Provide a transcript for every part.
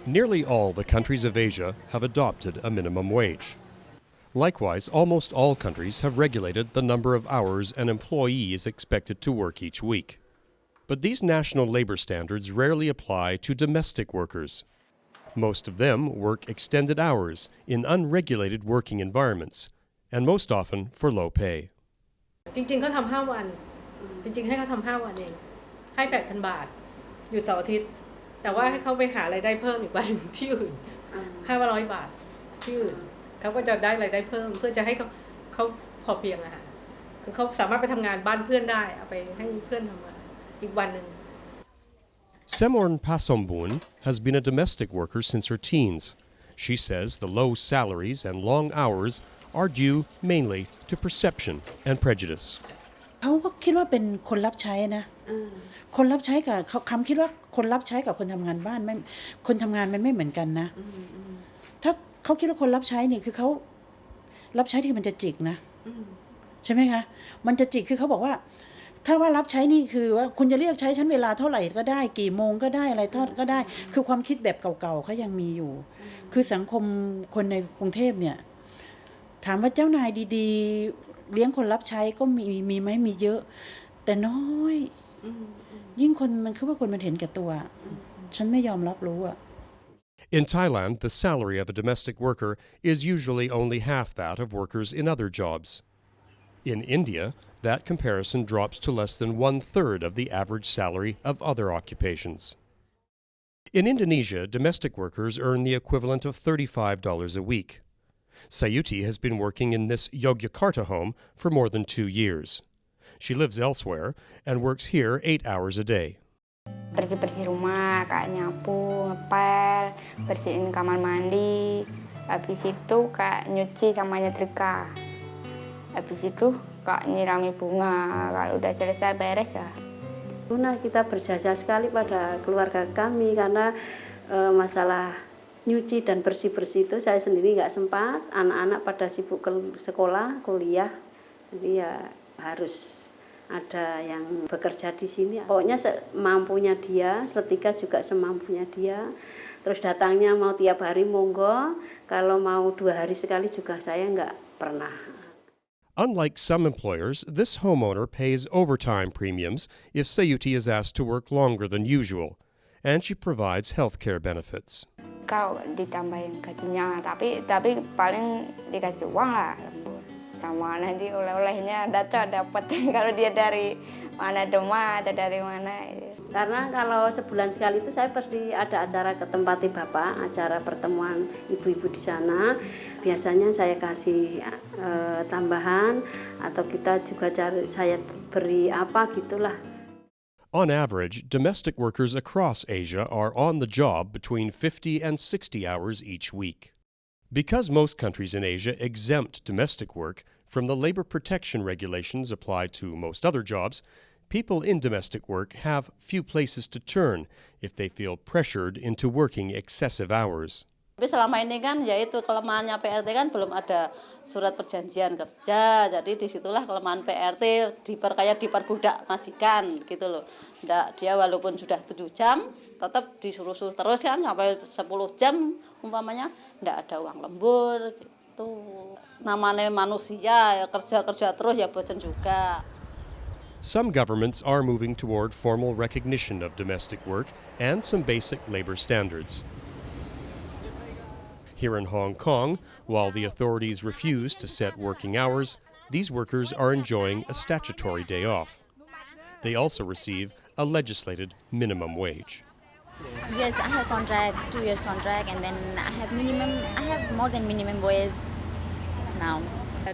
Nearly all the countries of Asia have adopted a minimum wage. Likewise, almost all countries have regulated the number of hours an employee is expected to work each week. But these national labor standards rarely apply to domestic workers. Most of them work extended hours in unregulated working environments, and most often for low pay. จริงๆเขาทำ5 วันจริงๆให้เขาทำ5 วันเองให้ 8,000 บาทหยุดเสาร์อาทิตย์แต่ว่าให้เขาไปหารายได้เพิ่มอีกวันที่อื่น500 บาทที่อื่นเขาก็จะได้รายได้เพิ่มเพื่อจะให้เขาพอเพียงอะค่ะคือเขาสามารถไปทำงานบ้านเพื่อนได้เอาไปให้เพื่อนทำงานอีกวันนึง Semorn Pasombun has been a domestic worker since her teens. She says the low salaries and long hours are due mainly to perception and prejudice. เขาก็คิดว่าเป็นคนรับใช้นะคนรับใช้กับเขาคำคิดว่าคนรับใช้กับคนทำงานบ้านไม่คนทำงานมันไม่เหมือนกันนะถ้าเขาคิดว่าคนรับใช้นี่คือเขารับใช้ที่มันจะจิกนะใช่ไหมคะมันจะจิกคือเขาบอกว่าถ้าว่ารับใช้นี่คือว่าคุณจะเรียกใช้ฉันเวลาเท่าไหร่ก็ได้กี่โมงก็ได้อะไรทอดก็ได้คือความคิดแบบเก่าๆเขายังมีอยู่คือสังคมคนในกรุงเทพเนี่ยถามว่าเจ้านายดีๆเลี้ยงคนรับใช้ก็มีไหมมีเยอะแต่น้อยยิ่งคนมันคือว่าคนมันเห็นแก่ตัวฉันไม่ยอมรับรู้อะ In Thailand, the salary of a domestic worker is usually only half that of workers in other jobs. In India, that comparison drops to less than 1/3 of the average salary of other occupations. In Indonesia, domestic workers earn the equivalent of $35 a week. Sayuti has been working in this Yogyakarta home for more than 2 years. She lives elsewhere and works here 8 hours a day. Bersih-bersih rumah, kayak nyapu, ngepel, bersihin kamar mandi. Habis itu kayak nyuci sama nyetrika. Habis itu kayak nyirami bunga. Kalau udah selesai beres ya. Kita berjasa sekali pada keluarga kami karena masalah nyuci dan bersih-bersih itu saya sendiri nggak sempat. Anak-anak pada sibuk ke sekolah, kuliah. Jadi ya harus ada yang bekerja di sini. Pokoknya semampunya dia, setrika juga semampunya dia. Terus datangnya mau tiap hari monggo, kalau mau 2 hari sekali juga saya nggak pernah. Unlike some employers, this homeowner pays overtime premiums if Sayuti is asked to work longer than usual, and she provides health care benefits. Kalau ditambahin gajinya, tapi paling dikasih uang lah. Sama nanti oleh-olehnya dapat kalau dia dari mana Dema atau dari mana. Karena kalau sebulan sekali itu saya pasti ada acara ke tempati Bapak, acara pertemuan ibu-ibu di sana. Biasanya saya kasih tambahan atau kita juga saya beri apa gitulah. On average, domestic workers across Asia are on the job between 50 and 60 hours each week. Because most countries in Asia exempt domestic work from the labor protection regulations applied to most other jobs, people in domestic work have few places to turn if they feel pressured into working excessive hours. Tapi selama ini kan yaitu kelemahannya PRT kan belum ada surat perjanjian kerja, jadi disitulah kelemahan PRT diperbudak majikan gitu loh. Dia walaupun sudah 7 jam tetap disuruh-suruh terus kan sampai 10 jam umpamanya nggak ada uang lembur gitu. Namanya manusia ya kerja terus ya bosan juga. Some governments are moving toward formal recognition of domestic work and some basic labor standards. Here in Hong Kong, while the authorities refuse to set working hours, these workers are enjoying a statutory day off. They also receive a legislated minimum wage. Yes, I have contract, 2 years contract, and then I have more than minimum wage now.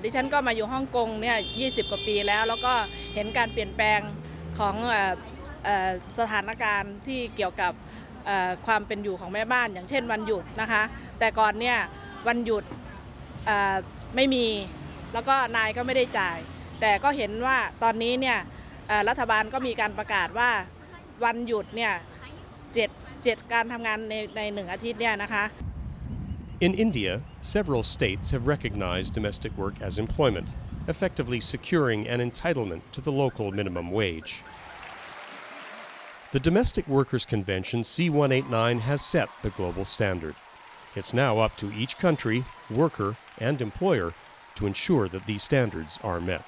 ดิฉันก็มาอยู่ฮ่องกงเนี่ย20 กว่าปีแล้วก็เห็นการเปลี่ยนแปลงของสถานการณ์ที่เกี่ยวกับความเป็นอยู่ของแม่บ้านอย่างเช่นวันหยุดนะคะแต่ก่อนเนี่ยวันหยุดไม่มีแล้วก็นายก็ไม่ได้จ่ายแต่ก็เห็นว่าตอนนี้เนี่ยรัฐบาลก็มีการประกาศว่าวันหยุดเนี่ย7การทำงานใน1 อาทิตย์เนี่ยนะคะ In India, several states have recognized domestic work as employment, effectively securing an entitlement to the local minimum wage. The Domestic Workers Convention C189 has set the global standard. It's now up to each country, worker, and employer to ensure that these standards are met.